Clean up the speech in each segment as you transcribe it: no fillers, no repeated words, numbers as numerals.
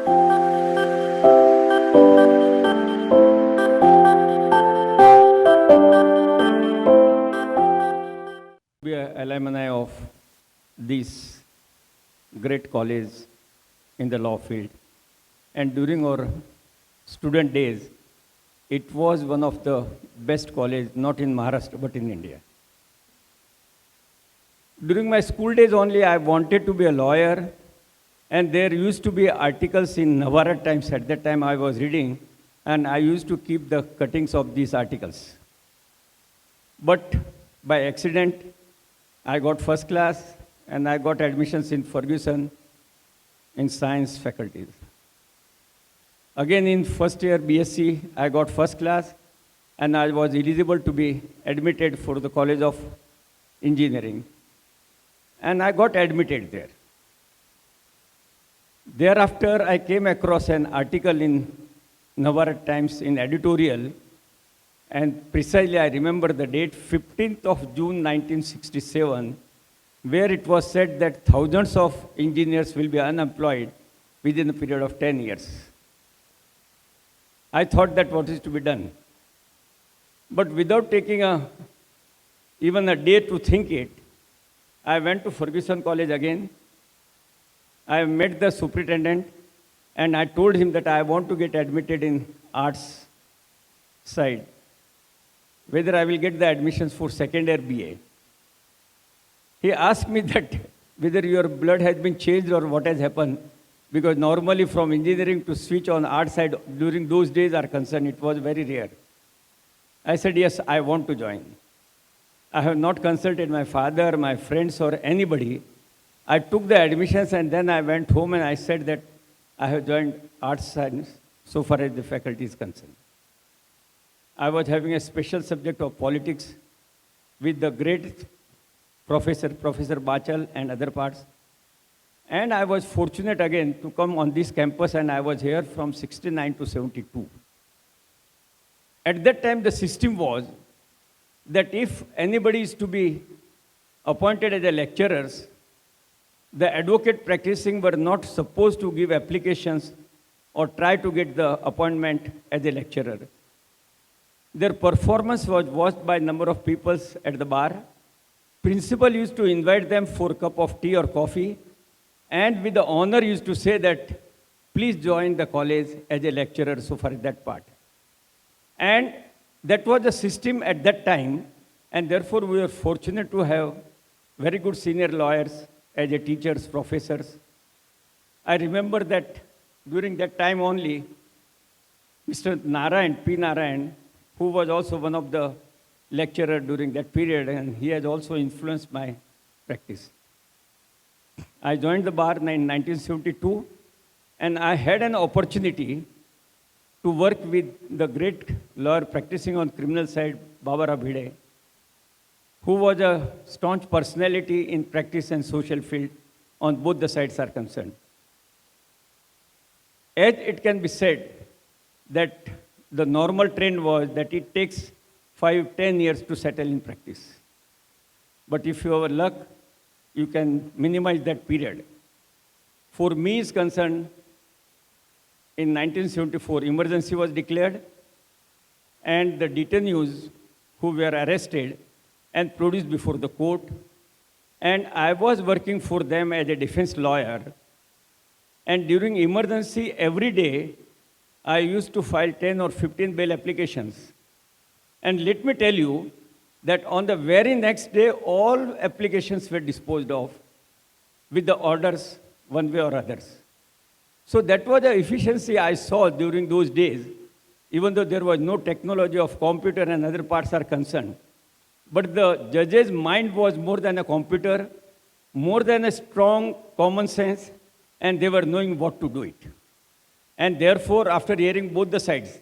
We are alumni of this great college in the law field. And during our student days, it was one of the best colleges, not in Maharashtra, but in India. During my school days only, I wanted to be a lawyer, and there used to be articles in Navarat Times at that time I was reading, and I used to keep the cuttings of these articles. But by accident, I got first class, and I got admissions in Ferguson in science faculties. Again, in first year BSc, I got first class, and I was eligible to be admitted for the College of Engineering. And I got admitted there. Thereafter, I came across an article in Navarat Times in editorial, and precisely I remember the date, 15th of June 1967, where it was said that thousands of engineers will be unemployed within a period of 10 years. I thought that what is to be done. But without taking even a day to think it, I went to Ferguson College again. I met the superintendent, and I told him that I want to get admitted in arts side, whether I will get the admissions for second year BA. He asked me that whether your blood has been changed or what has happened, because normally from engineering to switch on art side during those days are concerned, it was very rare. I said, yes, I want to join. I have not consulted my father, my friends, or anybody. I took the admissions, and then I went home and I said that I have joined arts science so far as the faculty is concerned. I was having a special subject of politics with the great Professor Bachal and other parts. And I was fortunate again to come on this campus, and I was here from 69 to 72. At that time, the system was that if anybody is to be appointed as a lecturers, the advocate practicing were not supposed to give applications or try to get the appointment as a lecturer. Their performance was watched by a number of people at the bar. Principal used to invite them for a cup of tea or coffee, and with the honor used to say that, please join the college as a lecturer, so far as that part. And that was the system at that time, and therefore we were fortunate to have very good senior lawyers as a teachers, professors. I remember that during that time only, Mr. P. Narayan, who was also one of the lecturer during that period, and he has also influenced my practice. I joined the bar in 1972, and I had an opportunity to work with the great lawyer practicing on criminal side, Babara Bhide, who was a staunch personality in practice and social field on both the sides are concerned. As it can be said that the normal trend was that it takes 5-10 years to settle in practice. But if you have luck, you can minimize that period. For me is concerned, in 1974, emergency was declared, and the detainees who were arrested and produced before the court, and I was working for them as a defense lawyer. And during emergency, every day, I used to file 10 or 15 bail applications. And let me tell you that on the very next day, all applications were disposed of with the orders one way or others. So that was the efficiency I saw during those days, even though there was no technology of computer and other parts are concerned. But the judge's mind was more than a computer, more than a strong common sense, and they were knowing what to do it. And therefore, after hearing both the sides,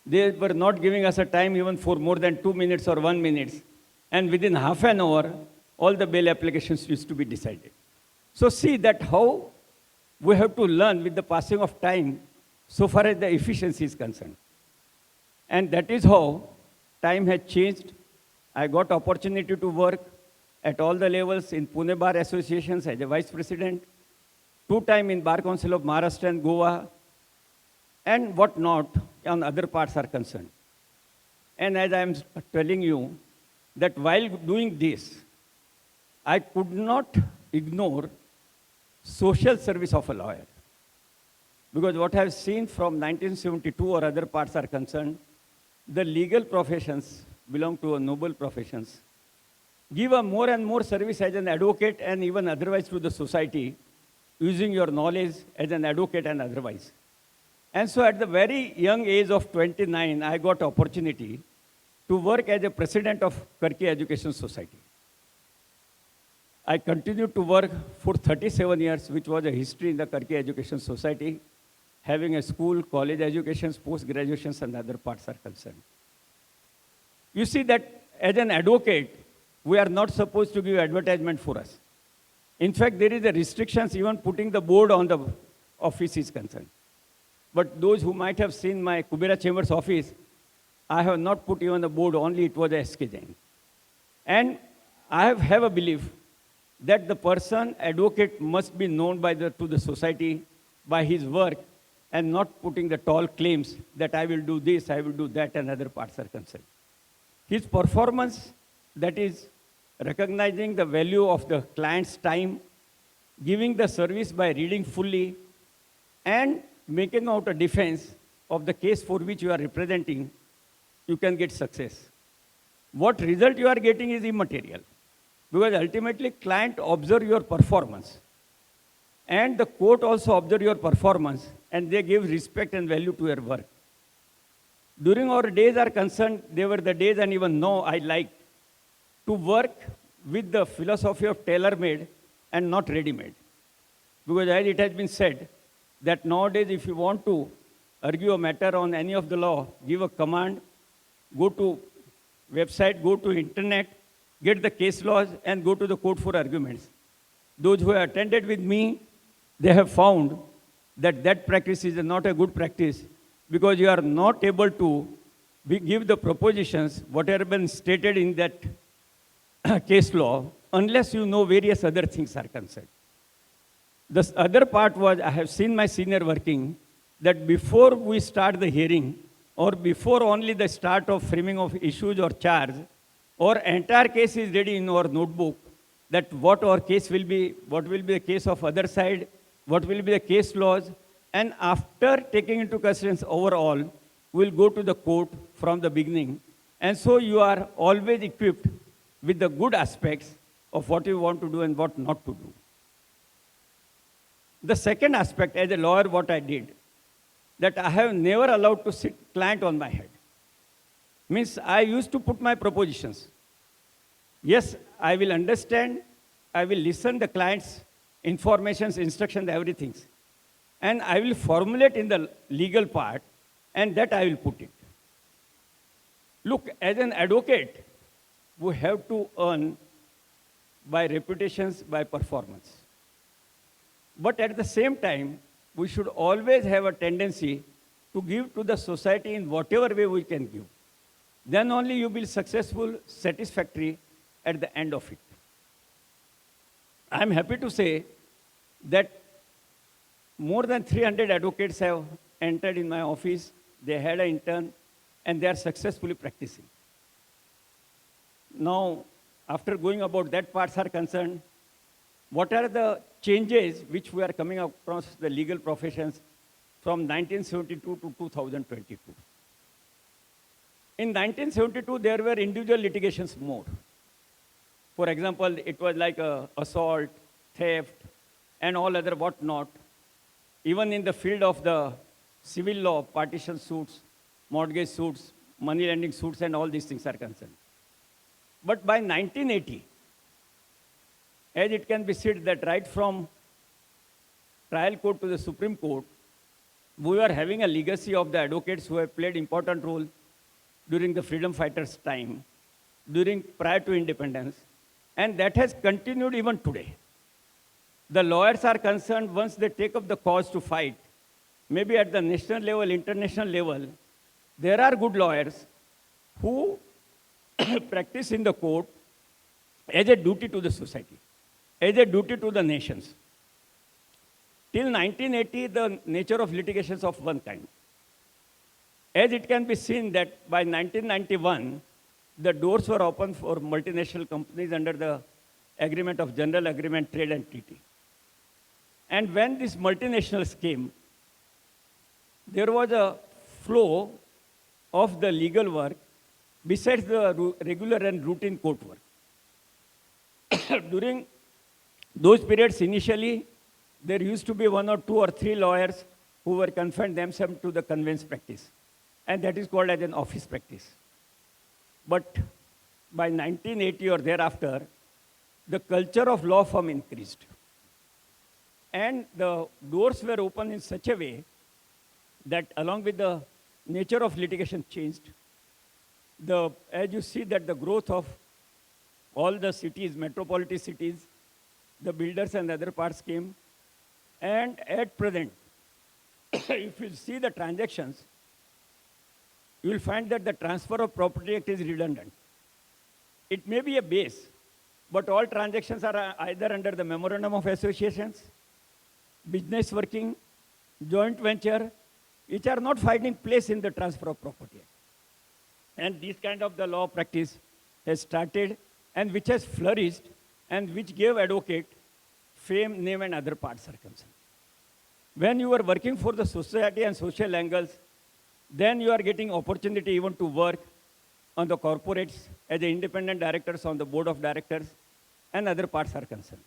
they were not giving us a time even for more than 2 minutes or 1 minute. And within half an hour, all the bail applications used to be decided. So see that how we have to learn with the passing of time so far as the efficiency is concerned. And that is how time has changed. I got opportunity to work at all the levels in Pune Bar Associations as a vice president, 2 times in Bar Council of Maharashtra and Goa and what not on other parts are concerned. And as I am telling you, that while doing this, I could not ignore social service of a lawyer. Because what I have seen from 1972 or other parts are concerned, the legal professions belong to a noble professions, give a more and more service as an advocate and even otherwise to the society, using your knowledge as an advocate and otherwise. And so at the very young age of 29, I got opportunity to work as a president of Karki Education Society. I continued to work for 37 years, which was a history in the Karki Education Society, having a school, college educations, post-graduations, and other parts are concerned. You see that as an advocate, we are not supposed to give advertisement for us. In fact, there is a restrictions even putting the board on the office is concerned. But those who might have seen my Kubera Chambers office, I have not put even the board, only it was a SK Jain. And I have a belief that the person, advocate, must be known to the society by his work and not putting the tall claims that I will do this, I will do that, and other parts are concerned. His performance, that is recognizing the value of the client's time, giving the service by reading fully, and making out a defense of the case for which you are representing, you can get success. What result you are getting is immaterial, because ultimately client observe your performance, and the court also observe your performance, and they give respect and value to your work. During our days are concerned, they were the days, and even now I like to work with the philosophy of tailor-made and not ready-made. Because as it has been said, that nowadays if you want to argue a matter on any of the law, give a command, go to website, go to internet, get the case laws, and go to the court for arguments. Those who have attended with me, they have found that that practice is not a good practice, because you are not able to give the propositions, whatever been stated in that case law, unless you know various other things are concerned. The other part was, I have seen my senior working, that before we start the hearing, or before only the start of framing of issues or charge, our entire case is ready in our notebook, that what our case will be, what will be the case of other side, what will be the case laws, and after taking into consideration overall, we'll go to the court from the beginning. And so you are always equipped with the good aspects of what you want to do and what not to do. The second aspect, as a lawyer, what I did, that I have never allowed to sit client on my head. Means I used to put my propositions. Yes, I will understand, I will listen the client's informations, instructions, everything. And I will formulate in the legal part, and that I will put it. Look, as an advocate, we have to earn by reputations, by performance. But at the same time, we should always have a tendency to give to the society in whatever way we can give. Then only you will be successful, satisfactory at the end of it. I am happy to say that more than 300 advocates have entered in my office. They had an intern, and they are successfully practicing. Now, after going about that parts are concerned, what are the changes which we are coming across the legal professions from 1972 to 2022? In 1972, there were individual litigations more. For example, it was like assault, theft, and all other whatnot. Even in the field of the civil law, partition suits, mortgage suits, money lending suits, and all these things are concerned. But by 1980, as it can be said that right from trial court to the Supreme Court, we are having a legacy of the advocates who have played important role during the freedom fighters' time, prior to independence, and that has continued even today. The lawyers are concerned, once they take up the cause to fight, maybe at the national level, international level, there are good lawyers who practice in the court as a duty to the society, as a duty to the nations. Till 1980, the nature of litigations of one kind. As it can be seen that by 1991, the doors were open for multinational companies under the agreement of General Agreement, Trade and Treaty. And when these multinationals came, there was a flow of the legal work besides the regular and routine court work. During those periods, initially, there used to be 1 or 2 or 3 lawyers who were confined themselves to the conveyance practice. And that is called as an office practice. But by 1980 or thereafter, the culture of law firm increased. And the doors were opened in such a way that along with the nature of litigation changed, as you see that the growth of all the cities, metropolitan cities, the builders and other parts came. And at present, if you see the transactions, you will find that the Transfer of Property Act is redundant. It may be a base, but all transactions are either under the Memorandum of Associations, business working, joint venture, which are not finding place in the Transfer of Property Act. And this kind of the law practice has started and which has flourished and which gave advocate fame, name, and other parts are concerned. When you are working for the society and social angles, then you are getting opportunity even to work on the corporates as the independent directors on the board of directors and other parts are concerned.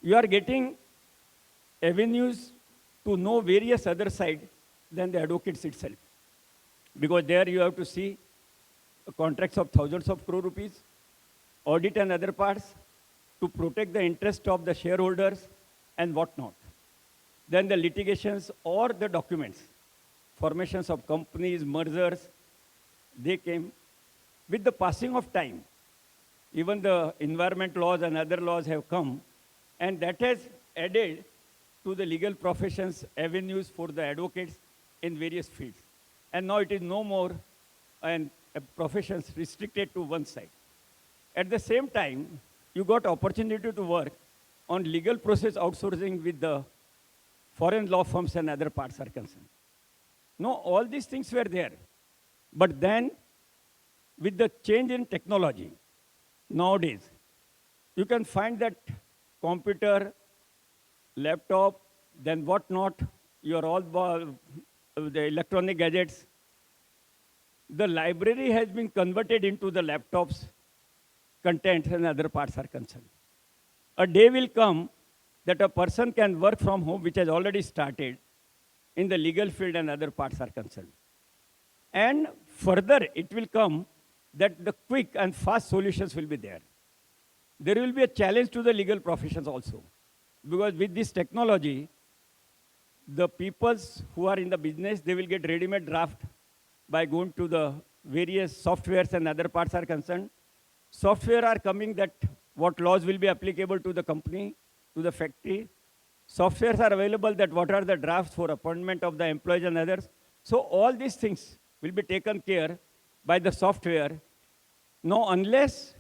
You are getting avenues to know various other sides than the advocates itself. Because there you have to see contracts of thousands of crore rupees, audit and other parts to protect the interest of the shareholders and whatnot. Then the litigations or the documents, formations of companies, mergers, they came. With the passing of time, even the environment laws and other laws have come, and that has added to the legal professions avenues for the advocates in various fields. And now it is no more professions restricted to one side. At the same time, you got opportunity to work on legal process outsourcing with the foreign law firms and other parts are concerned. No, all these things were there. But then, with the change in technology, nowadays, you can find that computer, laptop, then whatnot, your all the electronic gadgets. The library has been converted into the laptops, content and other parts are concerned. A day will come that a person can work from home, which has already started in the legal field and other parts are concerned. And further, it will come that the quick and fast solutions will be there. There will be a challenge to the legal professions also. Because with this technology, the peoples who are in the business, they will get ready-made draft by going to the various softwares and other parts are concerned. Software are coming that what laws will be applicable to the company, to the factory. Softwares are available that what are the drafts for appointment of the employees and others. So all these things will be taken care by the software. Now, unless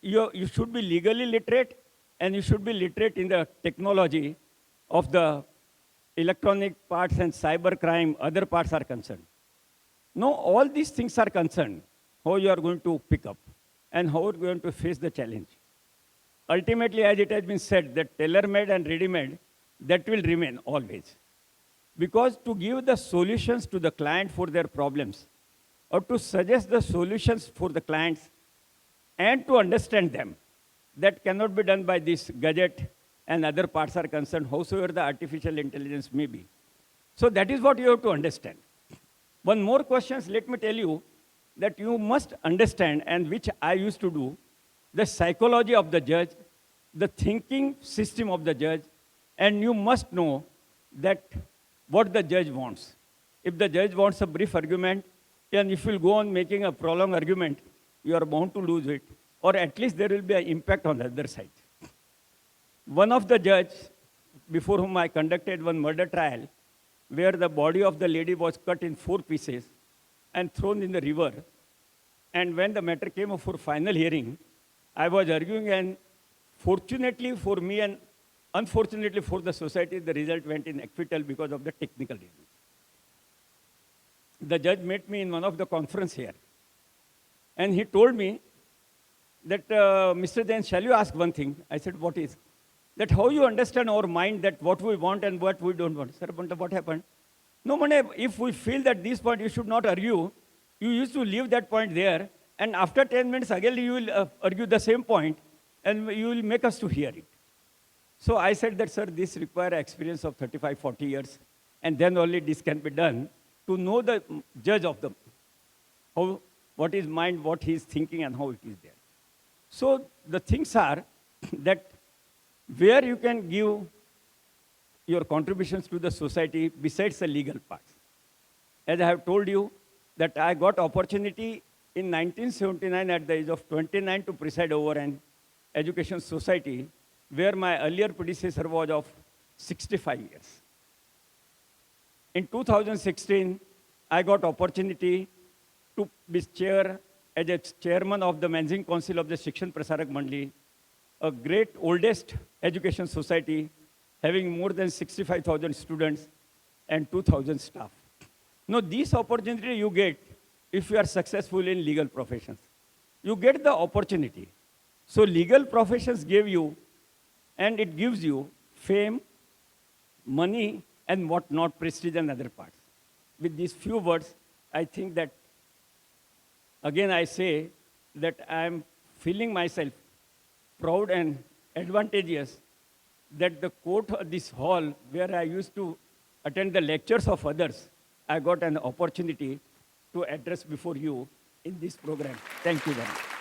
you should be legally literate and you should be literate in the technology of the electronic parts and cyber crime, other parts are concerned. Now, all these things are concerned, how you are going to pick up and how you are going to face the challenge. Ultimately, as it has been said, that tailor-made and ready-made, that will remain always. Because to give the solutions to the client for their problems, or to suggest the solutions for the clients, and to understand them, that cannot be done by this gadget and other parts are concerned, howsoever the artificial intelligence may be. So that is what you have to understand. One more question, let me tell you, that you must understand, and which I used to do, the psychology of the judge, the thinking system of the judge, and you must know that what the judge wants. If the judge wants a brief argument, and if you go on making a prolonged argument, you are bound to lose it, or at least there will be an impact on the other side. One of the judges, before whom I conducted one murder trial, where the body of the lady was cut in 4 pieces and thrown in the river. And when the matter came up for final hearing, I was arguing, and fortunately for me and unfortunately for the society, the result went in acquittal because of the technical reason. the judge met me in one of the conference here. And he told me that, Mr. Jain, shall you ask one thing? I said, what is? That how you understand our mind, that what we want and what we don't want. Sir, what happened? No, Mane, if we feel that this point you should not argue, you used to leave that point there, and after 10 minutes again you will argue the same point, and you will make us to hear it. So I said that, sir, this requires experience of 35, 40 years, and then only this can be done to know the judge of them, how, what is mind, what he is thinking, and how it is there. So the things are that where you can give your contributions to the society besides the legal parts. As I have told you, that I got opportunity in 1979 at the age of 29 to preside over an education society where my earlier predecessor was of 65 years. In 2016, I got opportunity to be as a chairman of the Managing Council of the Shikshan Prasarak Mandali, a great oldest education society having more than 65,000 students and 2,000 staff. Now, this opportunity you get if you are successful in legal professions. You get the opportunity. So legal professions give you, and it gives you fame, money, and what not, prestige and other parts. With these few words, I think that, again I say that I am feeling myself proud and advantageous that the court of this hall where I used to attend the lectures of others, I got an opportunity to address before you in this program. Thank you very much.